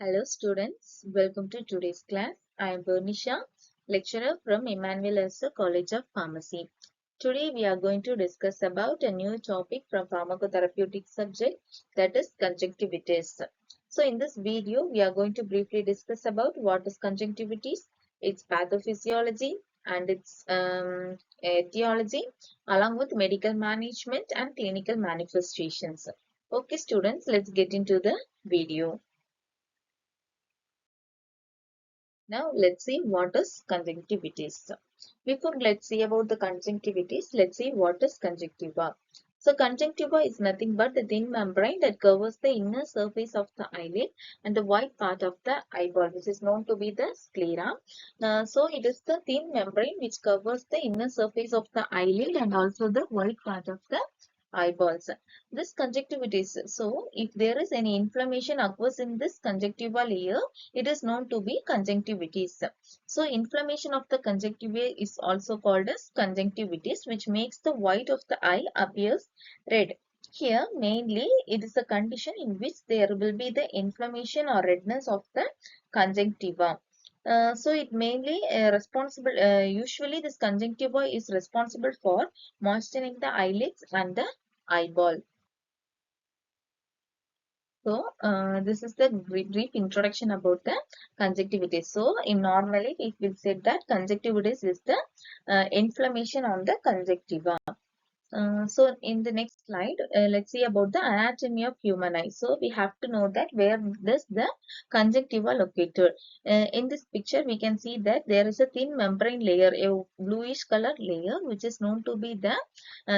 Hello students, welcome to today's class. I am Bernisha, lecturer from Emmanuel Esther College of Pharmacy. Today we are going to discuss about a new topic from pharmacotherapeutic subject, that is conjunctivitis. So in this video we are going to briefly discuss about what is conjunctivitis, its pathophysiology and its etiology, along with medical management and clinical manifestations. Okay students, let's get into the video. Now let's see what is conjunctivitis. Before let's see about the conjunctivitis, let's see what is conjunctiva. So conjunctiva is nothing but the thin membrane that covers the inner surface of the eyelid and the white part of the eyeball, which is known to be the sclera. So it is the thin membrane which covers the inner surface of the eyelid and also the white part of the eyeballs. This conjunctivitis, so if there is any inflammation occurs in this conjunctiva layer, it is known to be conjunctivitis. So inflammation of the conjunctiva is also called as conjunctivitis, which makes the white of the eye appears red. Here mainly it is a condition in which there will be the inflammation or redness of the conjunctiva. So it mainly usually this conjunctiva is responsible for moistening the eyelids and the eyeball. So, this is the brief introduction about the conjunctivitis. So, in normally, it will say that conjunctivitis is the inflammation on the conjunctiva. So in the next slide, let's see about the anatomy of human eye. So we have to know that where does the conjunctiva located. In this picture, we can see that there is a thin membrane layer, a bluish color layer, which is known to be the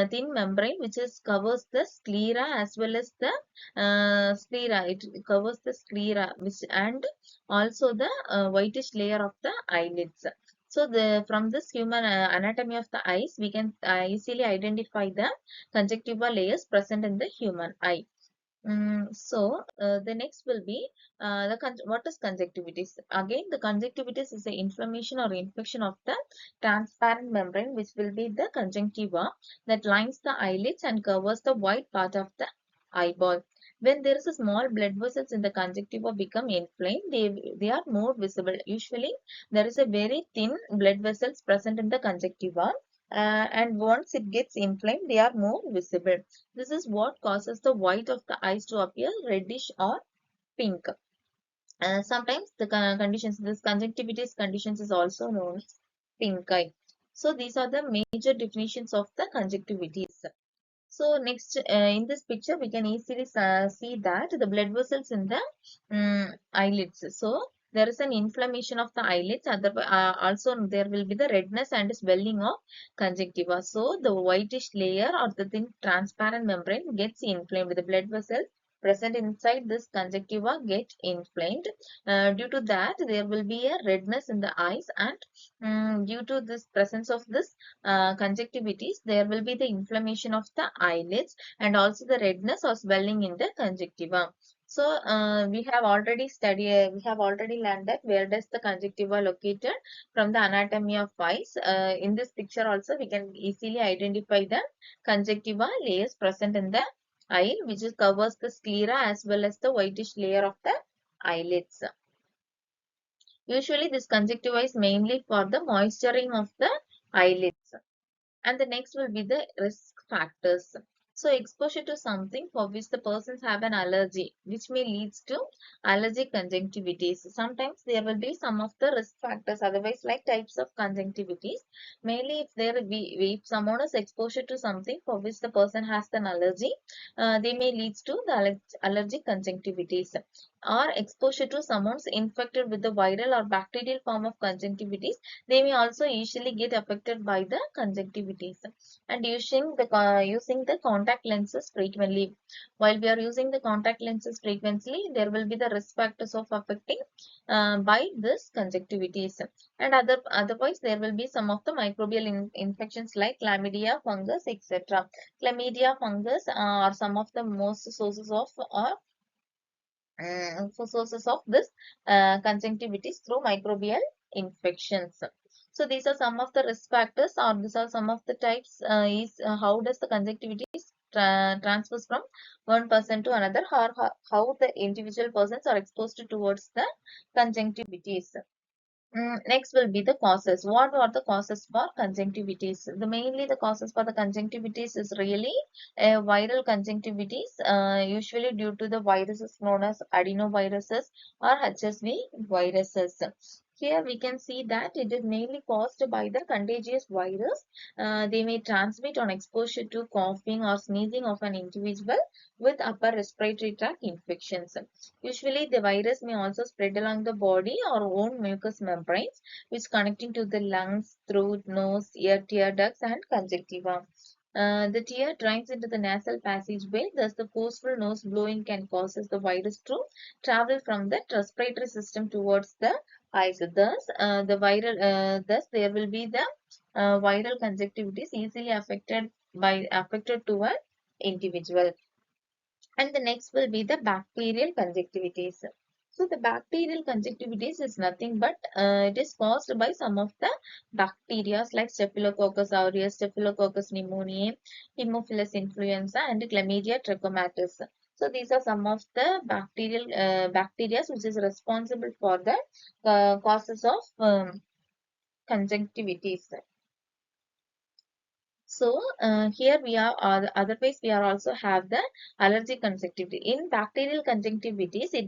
thin membrane, which is covers the sclera as well as the sclera. It covers the sclera, which and also the whitish layer of the eyelids. So from this human anatomy of the eyes, we can easily identify the conjunctiva layers present in the human eye. The next will be what is conjunctivitis. Again, the conjunctivitis is the inflammation or infection of the transparent membrane, which will be the conjunctiva that lines the eyelids and covers the white part of the eyeball. When there is a small blood vessels in the conjunctiva become inflamed, they are more visible. Usually, there is a very thin blood vessels present in the conjunctiva, and once it gets inflamed, they are more visible. This is what causes the white of the eyes to appear reddish or pink. Sometimes the conditions, this conjunctivitis conditions is also known as pink eye. So these are the major definitions of the conjunctivitis. So next, in this picture, we can easily see that the blood vessels in the eyelids. So there is an inflammation of the eyelids. Also, there will be the redness and swelling of conjunctiva. So the whitish layer or the thin transparent membrane gets inflamed. The blood vessels present inside this conjunctiva get inflamed. Due to that, there will be a redness in the eyes, and due to this presence of this conjunctivitis, there will be the inflammation of the eyelids and also the redness or swelling in the conjunctiva. So we have already learned that where does the conjunctiva located from the anatomy of eyes. In this picture also we can easily identify the conjunctiva layers present in the eye, which covers the sclera as well as the whitish layer of the eyelids. Usually this conjunctiva is mainly for the moisturizing of the eyelids. And the next will be the risk factors. So exposure to something for which the persons have an allergy, which may lead to allergic conjunctivitis. Sometimes there will be some of the risk factors, otherwise like types of conjunctivitis. Mainly if someone is exposure to something for which the person has an allergy, they may lead to the allergic conjunctivitis. Or exposure to someone's infected with the viral or bacterial form of conjunctivitis, they may also usually get affected by the conjunctivitis. And using the contact lenses frequently. While we are using the contact lenses frequently, there will be the risk factors of affecting by this conjunctivitis. And otherwise, there will be some of the microbial infections like chlamydia, fungus, etc. Chlamydia, fungus are some of the most sources of this conjunctivitis through microbial infections. So these are some of the risk factors, or these are some of the types. How does the conjunctivitis transfers from one person to another, or how the individual persons are exposed towards the conjunctivitis. Next will be the causes. What are the causes for conjunctivitis? Mainly the causes for the conjunctivitis is really viral conjunctivitis, usually due to the viruses known as adenoviruses or HSV viruses. Here we can see that it is mainly caused by the contagious virus. They may transmit on exposure to coughing or sneezing of an individual with upper respiratory tract infections. Usually, the virus may also spread along the body or own mucous membranes, which connecting to the lungs, throat, nose, ear, tear ducts, and conjunctiva. The tear drains into the nasal passageway, thus the forceful nose blowing can cause the virus to travel from the respiratory system towards the eyes. Thus there will be the viral conjunctivitis easily affected to an individual. And the next will be the bacterial conjunctivitis. So the bacterial conjunctivitis is nothing but it is caused by some of the bacteria like Staphylococcus aureus, Staphylococcus pneumoniae, Haemophilus influenza, and Chlamydia trachomatis. So these are some of the bacterial bacteria which is responsible for the causes of conjunctivitis. So here we are, otherwise we are also have the allergic conjunctivitis. In bacterial conjunctivitis, it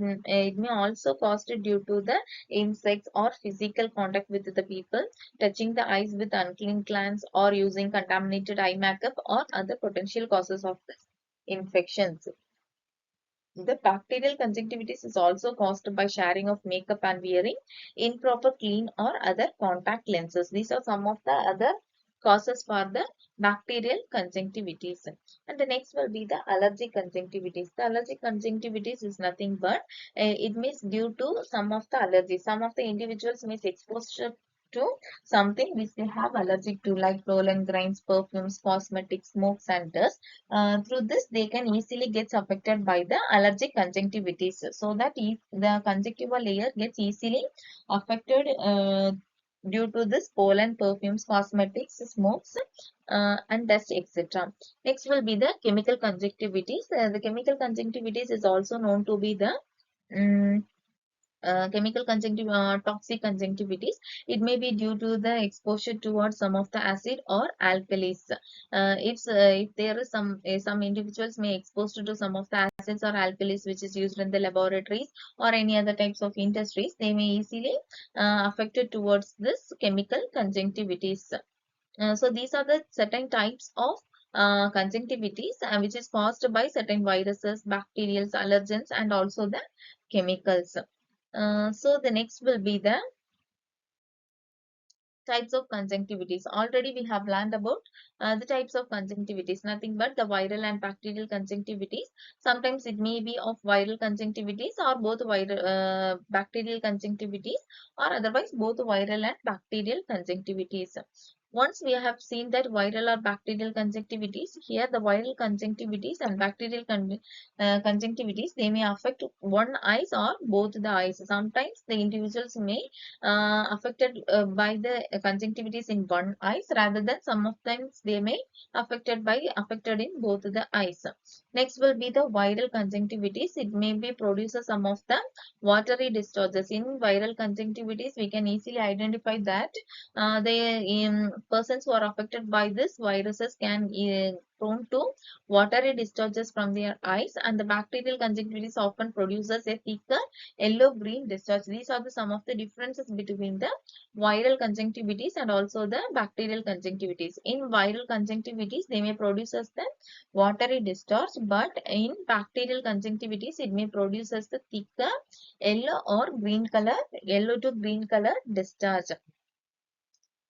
may also caused due to the insects or physical contact with the people, touching the eyes with unclean glands, or using contaminated eye makeup, or other potential causes of this infections. The bacterial conjunctivitis is also caused by sharing of makeup and wearing improper clean or other contact lenses. These are some of the other causes for the bacterial conjunctivitis. And the next will be the allergic conjunctivitis. The allergic conjunctivitis is nothing but it means due to some of the allergies. Some of the individuals may be exposed to something which they have allergic to, like pollen grains, perfumes, cosmetics, smokes, and dust. Through this, they can easily get affected by the allergic conjunctivitis. So that if the conjunctival layer gets easily affected due to this pollen, perfumes, cosmetics, smokes, and dust, etc. Next will be the chemical conjunctivitis. The chemical conjunctivitis is also known to be the um, toxic conjunctivitis. It may be due to the exposure towards some of the acid or alkalis. If there is some individuals may exposed to some of the acids or alkalis which is used in the laboratories or any other types of industries, they may easily affected towards this chemical conjunctivitis. So these are the certain types of conjunctivitis which is caused by certain viruses, bacterial allergens, and also the chemicals. So the next will be the types of conjunctivitis. Already we have learned about the types of conjunctivitis, nothing but the viral and bacterial conjunctivitis. Sometimes it may be of viral conjunctivitis or both bacterial conjunctivitis, or otherwise both viral and bacterial conjunctivitis. Once we have seen that viral or bacterial conjunctivitis, here the viral conjunctivitis and bacterial conjunctivitis, they may affect one eyes or both the eyes. Sometimes the individuals may affected by the conjunctivitis in one eyes, rather than some of times they may affected in both the eyes. Next will be the viral conjunctivitis. It may be produces some of the watery discharges. In viral conjunctivitis, we can easily identify that the persons who are affected by this viruses can prone to watery discharges from their eyes, and the bacterial conjunctivitis often produces a thicker yellow-green discharge. These are some of the differences between the viral conjunctivitis and also the bacterial conjunctivitis. In viral conjunctivitis, they may produce as the watery discharge, but in bacterial conjunctivitis, it may produce as the thicker yellow to green color discharge.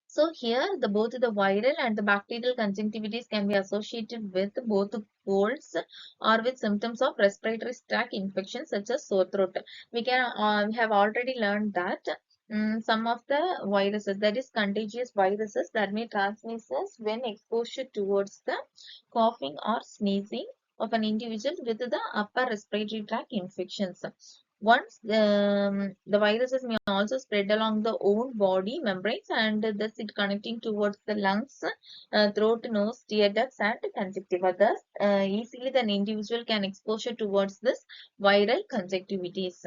So here both the viral and the bacterial conjunctivitis can be associated with both colds or with symptoms of respiratory tract infection such as sore throat. We have already learned that some of the viruses, that is contagious viruses, that may transmit us when exposure towards the coughing or sneezing of an individual with the upper respiratory tract infections. Once the viruses may also spread along the own body membranes and thus it connecting towards the lungs, throat, nose, tear ducts, and conjunctiva. Thus, easily the individual can exposure towards this viral conjunctivitis.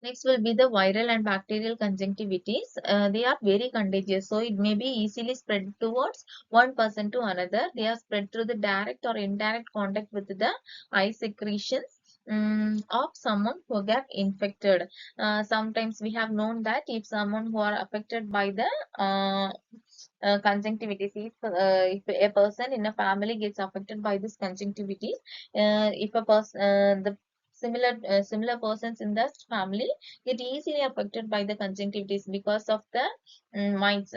Next will be the viral and bacterial conjunctivitis. They are very contagious, so it may be easily spread towards one person to another. They are spread through the direct or indirect contact with the eye secretions of someone who get infected. Sometimes we have known that if someone who are affected by the conjunctivitis, if a person in a family gets affected by this conjunctivitis, if a person the similar persons in that family get easily affected by the conjunctivitis because of the minds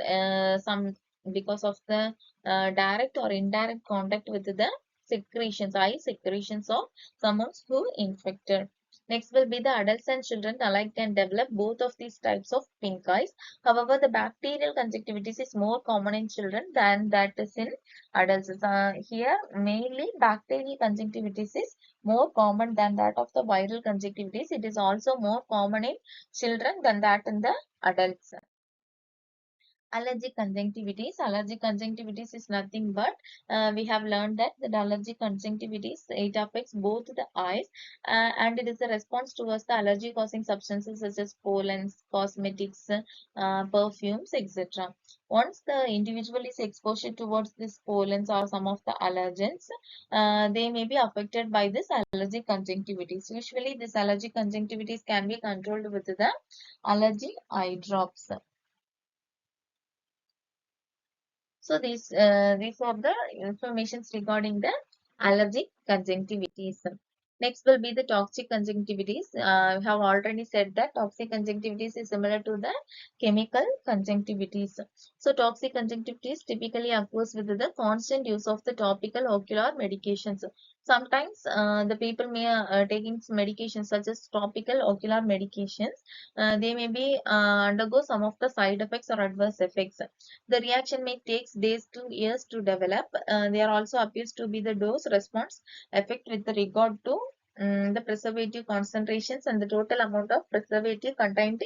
some because of the direct or indirect contact with the secretions, eye secretions of someone who infected. Next will be the adults and children alike can develop both of these types of pink eyes. However, the bacterial conjunctivitis is more common in children than that is in adults. Here, mainly bacterial conjunctivitis is more common than that of the viral conjunctivitis. It is also more common in children than that in the adults. Allergic conjunctivitis. Allergic conjunctivitis is nothing but we have learned that the allergic conjunctivitis, it affects both the eyes and it is a response towards the allergy causing substances such as pollens, cosmetics, perfumes, etc. Once the individual is exposed towards these pollens or some of the allergens, they may be affected by this allergic conjunctivitis. Usually, this allergic conjunctivitis can be controlled with the allergy eye drops. So these are the informations regarding the allergic conjunctivitis. Next will be the toxic conjunctivitis. We have already said that toxic conjunctivitis is similar to the chemical conjunctivitis. So toxic conjunctivitis typically occurs with the constant use of the topical ocular medications. Sometimes the people may taking medications such as topical ocular medications. They may be undergo some of the side effects or adverse effects. The reaction may take days to years to develop. There also appears to be the dose response effect with regard to the preservative concentrations and the total amount of preservative contained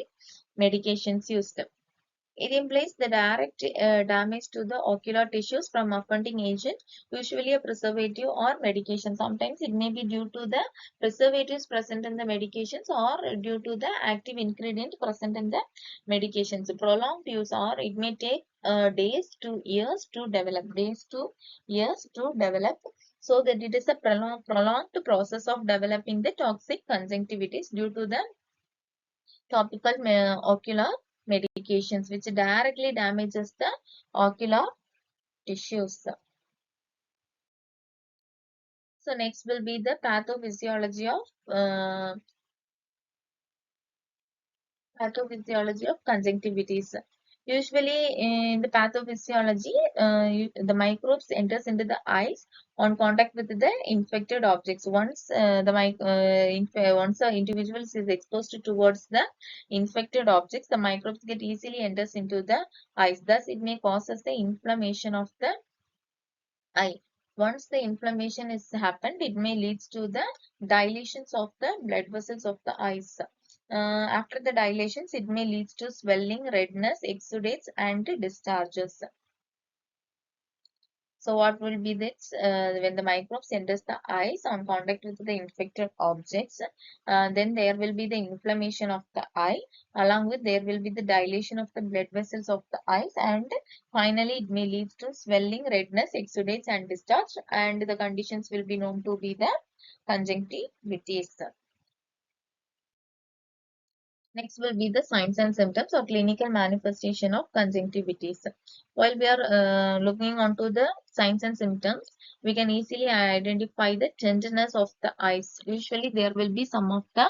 medications used. It implies the direct damage to the ocular tissues from offending agent, usually a preservative or medication. Sometimes it may be due to the preservatives present in the medications or due to the active ingredient present in the medications. Prolonged use or it may take days to years to develop. Days to years to develop. So that it is a prolonged process of developing the toxic conjunctivitis due to the topical ocular medications which directly damages the ocular tissues. So next will be the pathophysiology of conjunctivitis. Usually in the pathophysiology, the microbes enters into the eyes on contact with the infected objects. Once once the individual is exposed towards the infected objects, the microbes get easily enters into the eyes. Thus, it may causes the inflammation of the eye. Once the inflammation is happened, it may leads to the dilations of the blood vessels of the eyes. After the dilations, it may leads to swelling, redness, exudates, and discharges. So what will be this? When the microbes enters the eyes on contact with the infected objects, then there will be the inflammation of the eye. Along with there will be the dilation of the blood vessels of the eyes, and finally it may lead to swelling, redness, exudates, and discharge. And the conditions will be known to be the conjunctivitis. Next will be the signs and symptoms or clinical manifestation of conjunctivitis. While we are looking onto the signs and symptoms, we can easily identify the tenderness of the eyes. Usually there will be some of the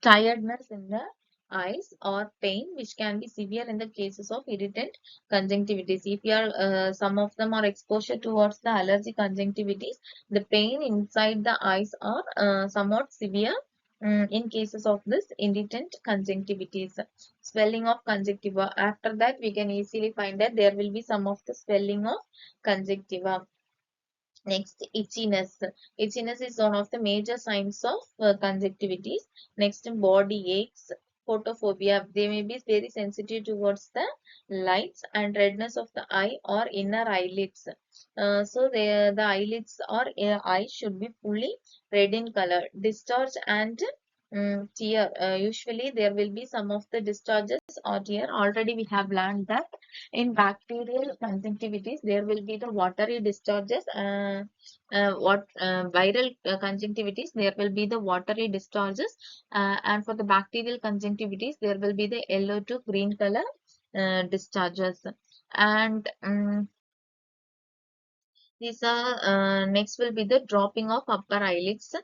tiredness in the eyes or pain which can be severe in the cases of irritant conjunctivitis. If you are some of them are exposure towards the allergic conjunctivitis, the pain inside the eyes are somewhat severe in cases of this irritant conjunctivitis. Swelling of conjunctiva. After that, we can easily find that there will be some of the swelling of conjunctiva. Next, itchiness. Itchiness is one of the major signs of conjunctivitis. Next, body aches, photophobia. They may be very sensitive towards the lights, and redness of the eye or inner eyelids. The eyelids or eyes should be fully red in color. Discharge and tear. Usually, there will be some of the discharges or tear. Already, we have learned that in bacterial conjunctivitis, there will be the watery discharges. Viral conjunctivitis, there will be the watery discharges, and for the bacterial conjunctivitis, there will be the yellow to green color discharges. And these are next will be the dropping of upper eyelids.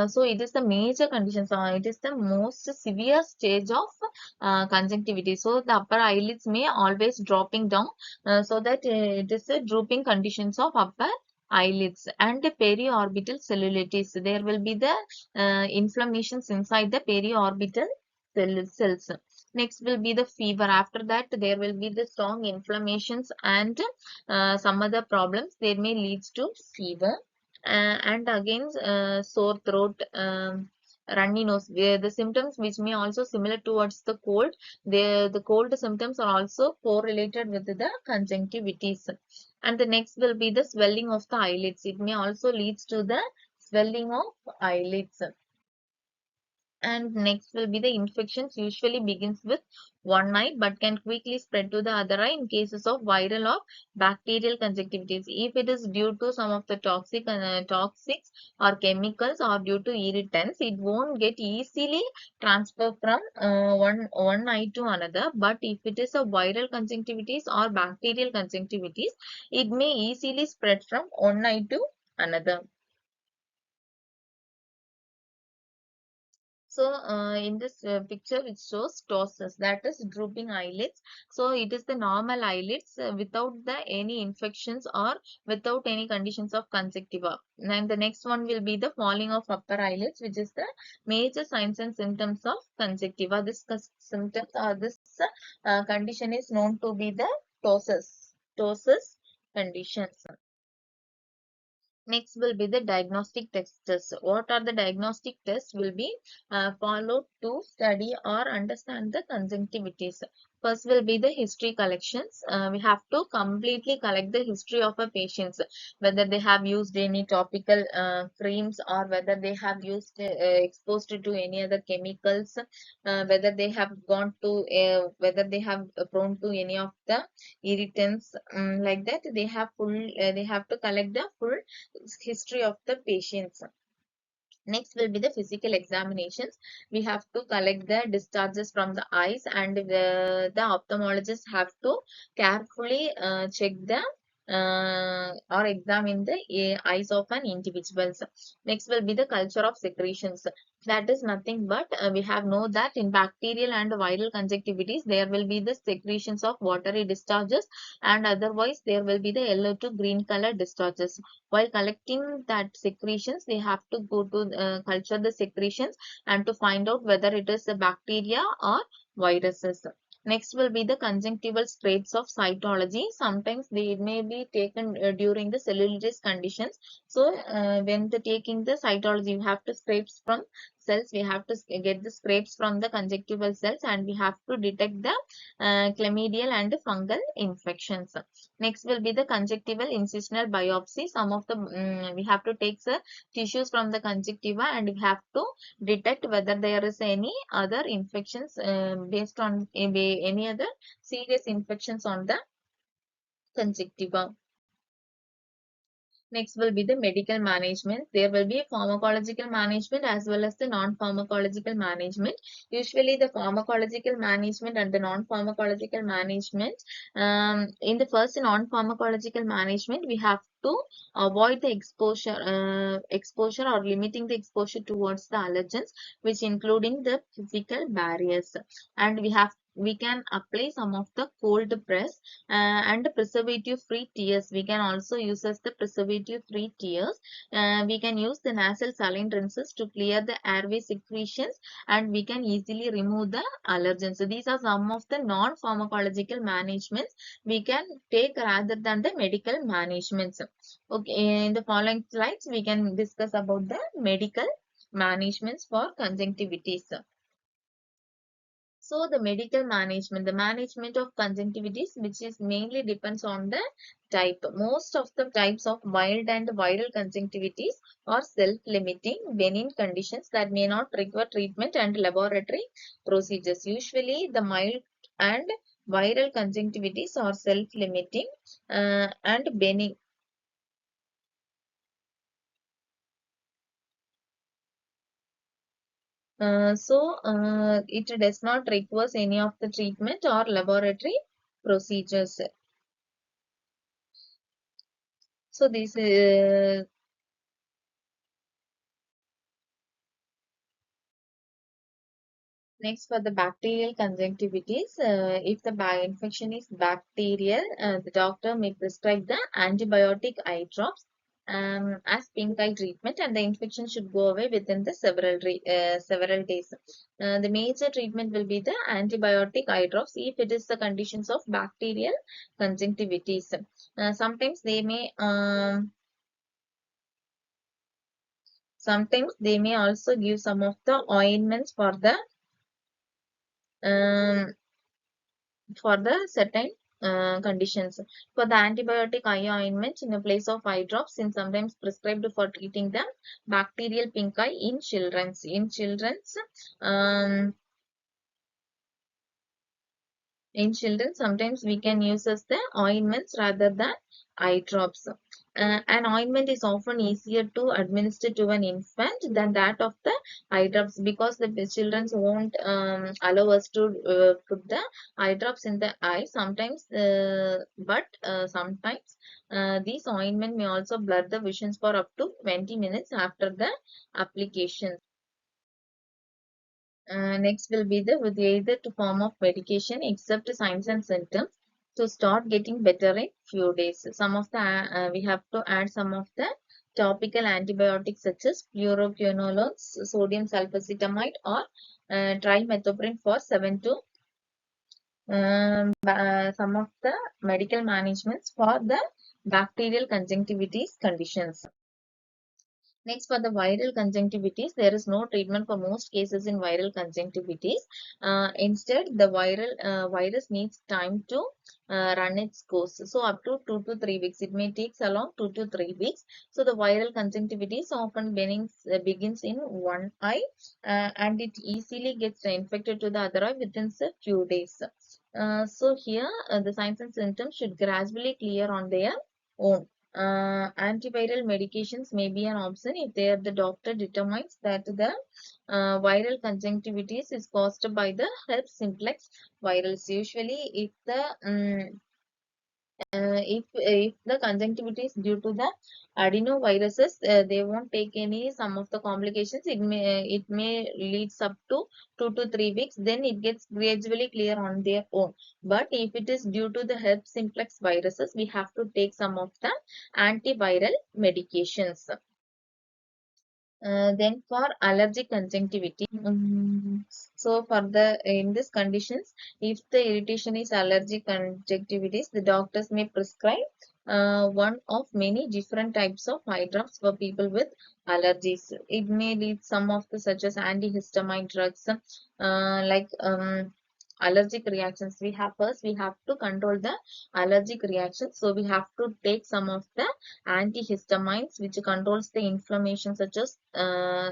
So it is the major condition. So it is the most severe stage of conjunctivitis. So the upper eyelids may always dropping down, so that it is a drooping conditions of upper eyelids. And the periorbital cellulitis. There will be the inflammations inside the periorbital cells. Next will be the fever. After that, there will be the strong inflammations and some other problems. They may lead to fever, and again sore throat, runny nose. The symptoms which may also similar towards the cold. The cold symptoms are also correlated with the conjunctivitis. And the next will be the swelling of the eyelids. It may also leads to the swelling of eyelids. And next will be the infections usually begins with one eye but can quickly spread to the other eye in cases of viral or bacterial conjunctivitis. If it is due to some of the toxics or chemicals or due to irritants, it won't get easily transfer from one eye to another. But if it is a viral conjunctivitis or bacterial conjunctivitis, it may easily spread from one eye to another. So, in this picture, it shows ptosis, that is drooping eyelids. So, it is the normal eyelids without the any infections or without any conditions of conjunctiva. And the next one will be the falling of upper eyelids, which is the major signs and symptoms of conjunctiva. This symptoms or this condition is known to be the ptosis conditions. Next will be the diagnostic tests. What are the diagnostic tests will be followed to study or understand the conjunctivitis. First will be the history collections. We have to completely collect the history of a patient, whether they have used any topical creams or whether they have used exposed to any other chemicals, whether they have gone to whether they have prone to any of the irritants, like that. They have to collect the full history of the patients. Next will be the physical examinations. We have to collect the discharges from the eyes, and the ophthalmologist have to carefully check the or examine the eyes of an individual. Next will be the culture of secretions. That is nothing but we have know that in bacterial and viral conjunctivitis there will be the secretions of watery discharges, and otherwise there will be the yellow to green color discharges. While collecting that secretions, they have to go to culture the secretions and to find out whether it is a bacteria or viruses. Next will be the conjunctival scrapes of cytology. Sometimes they may be taken during the cellulitis conditions. So when the taking the cytology, you have to scrapes from cells. We have to get the scrapes from the conjunctival cells, and we have to detect the chlamydial and fungal infections. Next will be the conjunctival incisional biopsy. Some of the we have to take the tissues from the conjunctiva, and we have to detect whether there is any other infections based on any other serious infections on the conjunctiva. Next will be the medical management. There will be pharmacological management as well as the non-pharmacological management. Usually the pharmacological management and the non-pharmacological management. In the first non-pharmacological management, we have to avoid the exposure or limiting the exposure towards the allergens, which including the physical barriers. And we have we can apply some of the cold press and preservative free tears. We can also use as the preservative free tears. We can use the nasal saline rinses to clear the airway secretions, and we can easily remove the allergens. So these are some of the non-pharmacological managements we can take rather than the medical managements. Okay, in the following slides, we can discuss about the medical managements for conjunctivitis. So the management of conjunctivitis, which is mainly depends on the type. Most of the types of mild and viral conjunctivitis are self-limiting benign conditions that may not require treatment and laboratory procedures. Usually, the mild and viral conjunctivitis are self-limiting and benign. It does not require any of the treatment or laboratory procedures. So this next for the bacterial conjunctivitis. If the infection is bacterial, the doctor may prescribe the antibiotic eye drops as pink eye treatment, and the infection should go away within the several days. The major treatment will be the antibiotic eye drops if it is the conditions of bacterial conjunctivitis. Sometimes they may also give some of the ointments um, for the certain conditions. For the antibiotic eye ointment in the place of eye drops, is sometimes prescribed for treating the bacterial pink eye in children. Um, in children, sometimes we can use as the ointments rather than eye drops. An ointment is often easier to administer to an infant than that of the eye drops, because the children won't allow us to put the eye drops in the eye sometimes, sometimes these ointment may also blur the visions for up to 20 minutes after the application. Next will be the with either to form of medication except signs and symptoms to start getting better in few days. Some of the we have to add some of the topical antibiotics such as fluoroquinolones, sodium sulfacetamide, or trimethoprim for 7 to some of the medical managements for the bacterial conjunctivitis conditions. Next, for the viral conjunctivitis, there is no treatment for most cases in viral conjunctivitis. Instead, the virus needs time to run its course. So, up to 2 to 3 weeks, it may take along 2 to 3 weeks. So, the viral conjunctivitis often begins in one eye, and it easily gets infected to the other eye within a few days. Here, the signs and symptoms should gradually clear on their own. Antiviral medications may be an option if the doctor determines that the viral conjunctivitis is caused by the herpes simplex virus. Usually, if the conjunctivitis due to the adenoviruses, they won't take any some of the complications. It may leads up to 2 to 3 weeks. Then it gets gradually clear on their own. But if it is due to the herpes simplex viruses, we have to take some of the antiviral medications. Then for allergic conjunctivity, so for the in these conditions, if the irritation is allergic conjunctivitis, the doctors may prescribe one of many different types of eye drops for people with allergies. It may lead some of the such as antihistamine drugs, like allergic reactions. We have to control the allergic reactions. So we have to take some of the antihistamines which controls the inflammation such as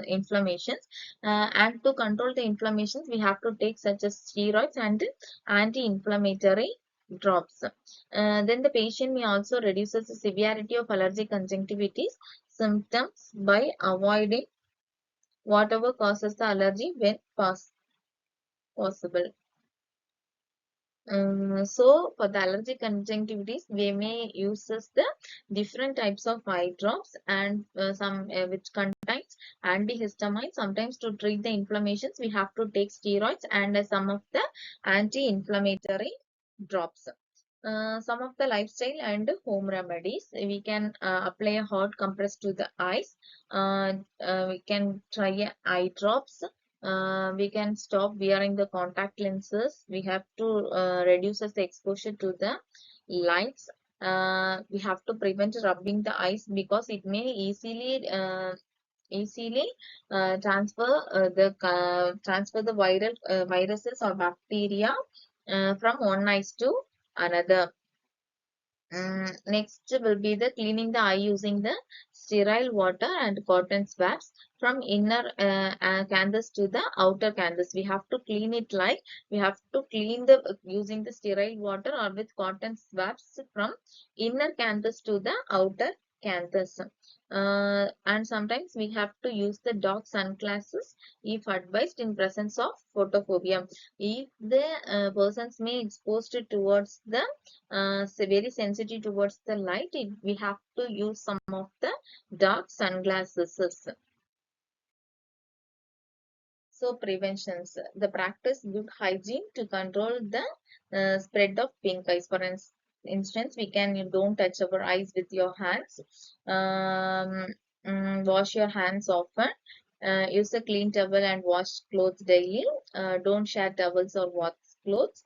inflammations, and to control the inflammations we have to take such as steroids and anti-inflammatory drops. Then the patient may also reduces the severity of allergic conjunctivitis symptoms by avoiding whatever causes the allergy when possible. So for the allergic conjunctivitis, we may use the different types of eye drops and some which contains antihistamines. Sometimes to treat the inflammations, we have to take steroids and some of the anti-inflammatory drops. Some of the lifestyle and home remedies, we can apply a hot compress to the eyes. We can try eye drops. We can stop wearing the contact lenses. We have to reduce the exposure to the lights. We have to prevent rubbing the eyes because it may easily transfer the viruses or bacteria from one eyes to another. Next will be the cleaning the eye using the sterile water and cotton swabs from inner canthus to the outer canthus. We have to clean it like we have to clean the using the sterile water or with cotton swabs from inner canthus to the outer canthus. And sometimes we have to use the dark sunglasses if advised in presence of photophobia. If the persons may exposed towards the very sensitive towards the light, we have to use some of the dark sunglasses. So preventions, the practice good hygiene to control the spread of pink eyes. For instance, we can you don't touch our eyes with your hands. Wash your hands often. Use a clean towel and wash clothes daily. Don't share towels or wash clothes.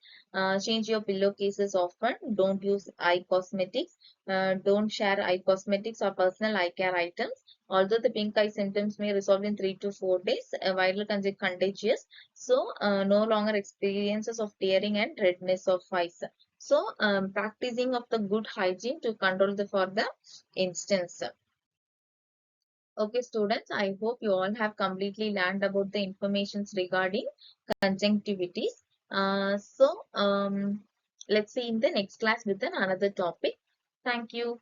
Change your pillowcases often. Don't use eye cosmetics. Don't share eye cosmetics or personal eye care items. Although the pink eye symptoms may resolve in 3 to 4 days, viral contagious, so no longer experiences of tearing and redness of eyes. So practicing of the good hygiene to control the for the instance. Okay, students, I hope you all have completely learned about the informations regarding conjunctivitis. So let's see in the next class with another topic. Thank you.